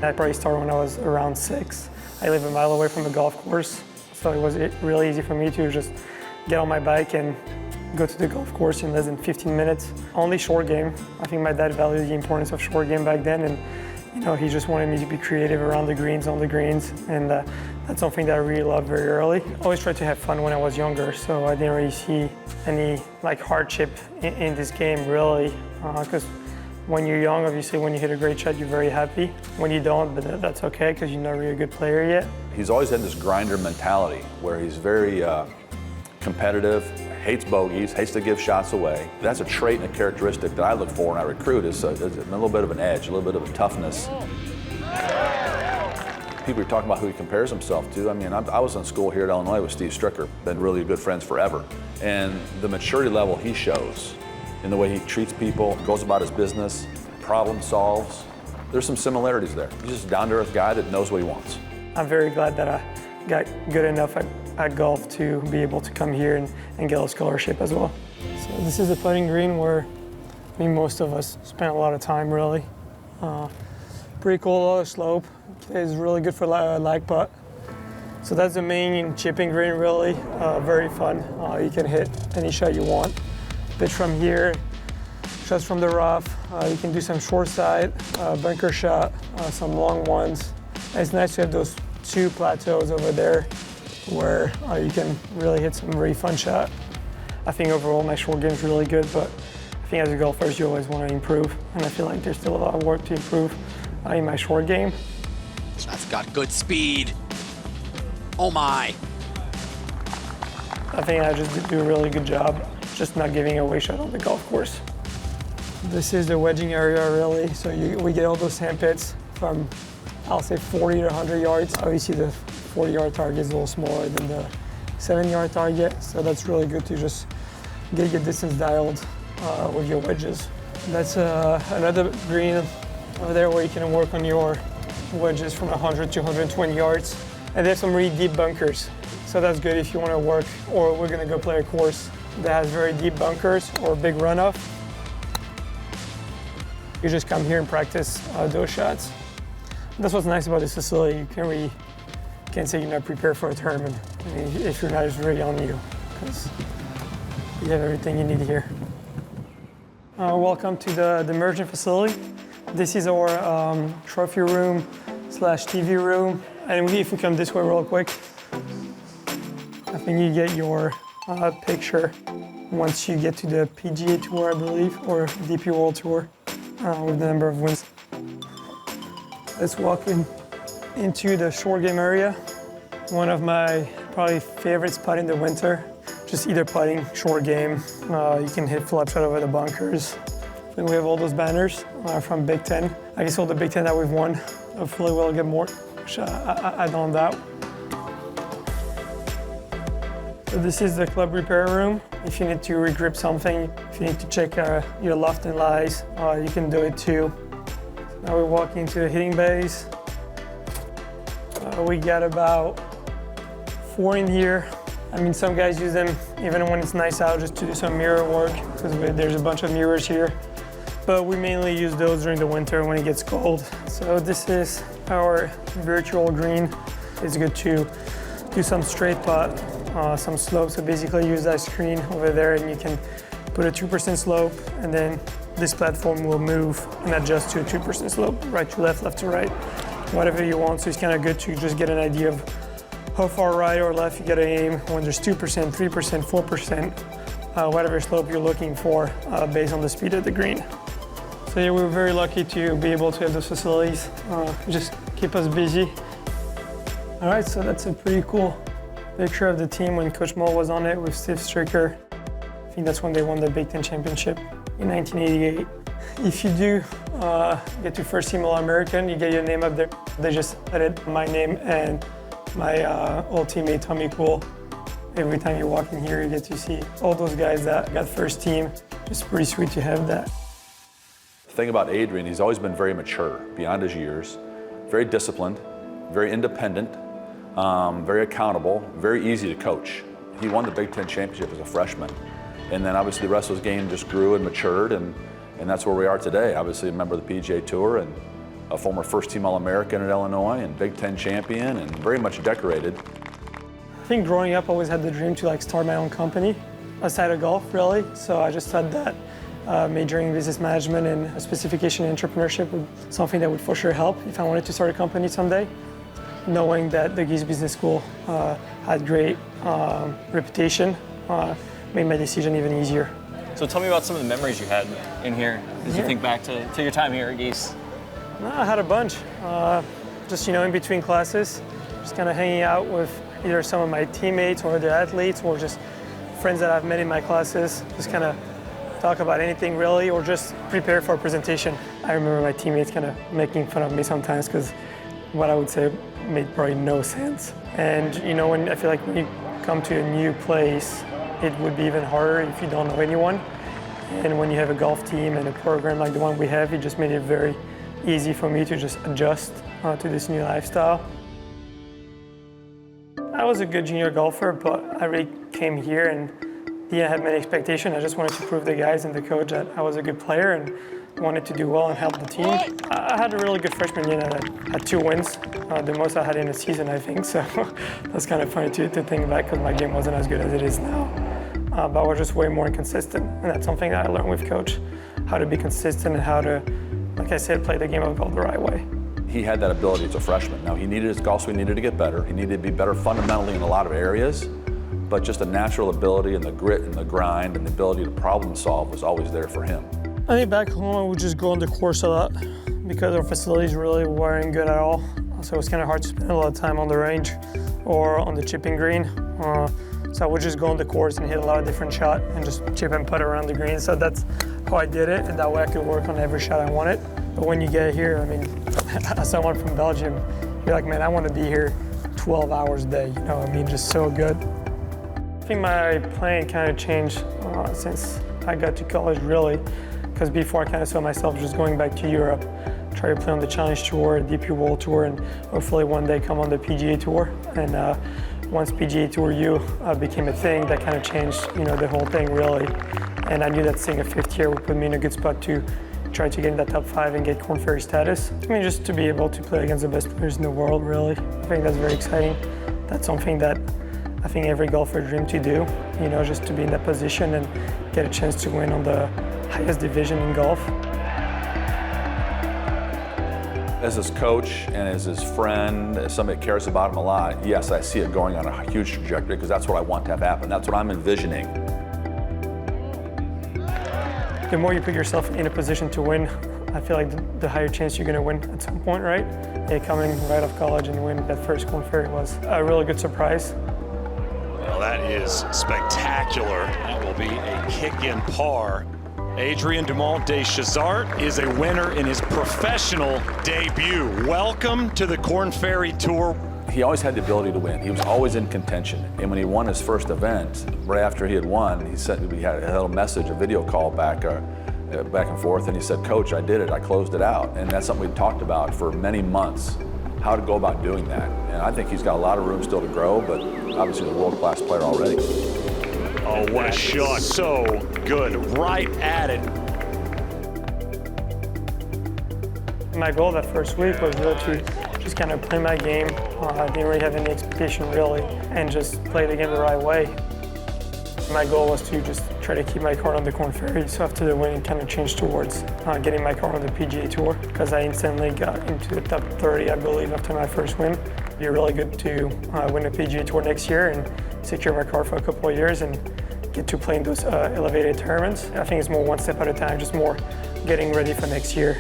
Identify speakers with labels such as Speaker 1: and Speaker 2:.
Speaker 1: I probably started when I was around 6. I live a mile away from the golf course, so it was really easy for me to just get on my bike and go to the golf course in less than 15 minutes. Only short game. I think my dad valued the importance of short game back then, and he just wanted me to be creative around the greens, on the greens, and that's something that I really loved very early. I always tried to have fun when I was younger, so I didn't really see any hardship in this game really, because when you're young, obviously when you hit a great shot, you're very happy. When you don't, but that's okay because you're not really a good player yet.
Speaker 2: He's always had this grinder mentality where he's very competitive, hates bogeys, hates to give shots away. That's a trait and a characteristic that I look for when I recruit is a little bit of an edge, a little bit of a toughness. People are talking about who he compares himself to. I mean, I was in school here at Illinois with Steve Stricker, been really good friends forever. And the maturity level he shows in the way he treats people, goes about his business, problem solves, there's some similarities there. He's just a down-to-earth guy that knows what he wants.
Speaker 1: I'm very glad that I got good enough at golf to be able to come here and get a scholarship as well. So this is the putting green where most of us spent a lot of time really. Pretty cool, low slope. It's really good for lag putt. So that's the main chipping green really, very fun. You can hit any shot you want. Pitch from here, shots from the rough. You can do some short side, bunker shot, some long ones. And it's nice to have those 2 plateaus over there where you can really hit some really fun shot. I think overall my short game is really good, but I think as a golfer you always want to improve, and I feel like there's still a lot of work to improve in my short game.
Speaker 3: That's got good speed. Oh my.
Speaker 1: I think I just do a really good job just not giving away shot on the golf course. This is the wedging area really, so we get all those sand pits from, I'll say 40 to 100 yards. Obviously the 40-yard target is a little smaller than the 7-yard target, so that's really good to just get your distance dialed with your wedges. That's another green over there where you can work on your wedges from 100 to 120 yards. And there's some really deep bunkers, so that's good if you want to work, or we're going to go play a course that has very deep bunkers or big runoff. You just come here and practice those shots. That's what's nice about this facility. You can't say you're not prepared for a tournament. If you're not, it's really on you, because you have everything you need here. Welcome to the Merchant facility. This is our trophy room / TV room. And if we come this way real quick, I think you get your picture once you get to the PGA Tour, I believe, or DP World Tour with the number of wins. Let's walk into the short game area. One of my probably favorite spots in the winter. Just either putting, short game. You can hit flop shot over the bunkers. And we have all those banners from Big Ten. I guess all the Big Ten that we've won. Hopefully we'll get more. I don't doubt. So this is the club repair room. If you need to regrip something, if you need to check your loft and lies, you can do it too. So now we walk into the hitting bays. We got about 4 in here. Some guys use them even when it's nice out just to do some mirror work, because there's a bunch of mirrors here. But we mainly use those during the winter when it gets cold. So this is our virtual green. It's good to do some straight putt, some slope. So basically use that screen over there and you can put a 2% slope, and then this platform will move and adjust to a 2% slope, right to left, left to right, whatever you want. So it's kind of good to just get an idea of how far right or left you gotta aim when there's 2%, 3%, 4%, whatever slope you're looking for based on the speed of the green. So yeah, we were very lucky to be able to have those facilities, just keep us busy. All right, so that's a pretty cool picture of the team when Coach Mull was on it with Steve Stricker. I think that's when they won the Big Ten championship in 1988. If you do get to first team All-American, you get your name up there. They just added my name and my old teammate Tommy Cool. Every time you walk in here, you get to see all those guys that got first team. Just pretty sweet to have that.
Speaker 2: The thing about Adrien, he's always been very mature, beyond his years, very disciplined, very independent, very accountable, very easy to coach. He won the Big Ten championship as a freshman. And then obviously the rest of his game just grew and matured, and that's where we are today. Obviously a member of the PGA Tour, and a former first-team All-American at Illinois and Big Ten champion and very much decorated.
Speaker 1: I think growing up, I always had the dream to start my own company aside of golf, really. So I just thought that majoring in business management and specification entrepreneurship would something that would for sure help if I wanted to start a company someday. Knowing that the Gies Business School had great reputation made my decision even easier.
Speaker 4: So tell me about some of the memories you had in here as you think back to your time here at Gies.
Speaker 1: I had a bunch. Just in between classes, just kind of hanging out with either some of my teammates or the athletes or just friends that I've met in my classes. Just kind of talk about anything really or just prepare for a presentation. I remember my teammates kind of making fun of me sometimes because what I would say made probably no sense. And when I feel like when you come to a new place, it would be even harder if you don't know anyone. And when you have a golf team and a program like the one we have, it just made it very easy for me to just adjust to this new lifestyle. I was a good junior golfer, but I really came here and didn't have many expectations. I just wanted to prove the guys and the coach that I was a good player and wanted to do well and help the team. I had a really good freshman year. I had 2 wins, the most I had in a season, I think. So that's kind of funny to think about because my game wasn't as good as it is now. But I was just way more inconsistent. And that's something that I learned with coach, how to be consistent and how to, like I said, play the game of golf the right way.
Speaker 2: He had that ability as a freshman. Now he needed his golf swing needed to get better. He needed to be better fundamentally in a lot of areas, but just the natural ability and the grit and the grind and the ability to problem solve was always there for him.
Speaker 1: I think back home I would just go on the course a lot because our facilities really weren't good at all. So it was kind of hard to spend a lot of time on the range or on the chipping green. So I would just go on the course and hit a lot of different shots and just chip and putt around the green. So that's how I did it, and that way I could work on every shot I wanted. But when you get here, I mean, as someone from Belgium, you're like, man, I want to be here 12 hours a day, just so good. I think my playing kind of changed since I got to college, really, because before I kind of saw myself just going back to Europe, try to play on the Challenge Tour, DP World Tour, and hopefully one day come on the PGA Tour. And once PGA Tour U became a thing, that kind of changed, the whole thing, really. And I knew that staying a 5th year would put me in a good spot to try to get in that top 5 and get Korn Ferry status. I mean, just to be able to play against the best players in the world, really. I think that's very exciting. That's something that I think every golfer dreams to do, just to be in that position and get a chance to win on the highest division in golf.
Speaker 2: As his coach and as his friend, as somebody that cares about him a lot, yes, I see it going on a huge trajectory because that's what I want to have happen. That's what I'm envisioning.
Speaker 1: The more you put yourself in a position to win, I feel like the higher chance you're going to win at some point, right? Yeah, coming right off college and win that first Korn Ferry was a really good surprise.
Speaker 5: Well, that is spectacular. That will be a kick-in par. Adrien Dumont de Chassart is a winner in his professional debut. Welcome to the Korn Ferry Tour.
Speaker 2: He always had the ability to win. He was always in contention. And when he won his first event, right after he had won, he said we had a little message, a video call back and forth, and he said, "Coach, I did it. I closed it out." And that's something we talked about for many months, how to go about doing that. And I think he's got a lot of room still to grow, but obviously a world-class player already.
Speaker 5: Oh, what a shot. So good. Right at it.
Speaker 1: My goal that first week was really to just kind of play my game. I didn't really have any expectation, really, and just play the game the right way. My goal was to just try to keep my card on the Korn Ferry. So after the win, it kind of changed towards getting my card on the PGA Tour because I instantly got into the top 30, I believe, after my first win. It'd be really good to win the PGA Tour next year and secure my card for a couple of years and get to play in those elevated tournaments. I think it's more one step at a time, just more getting ready for next year.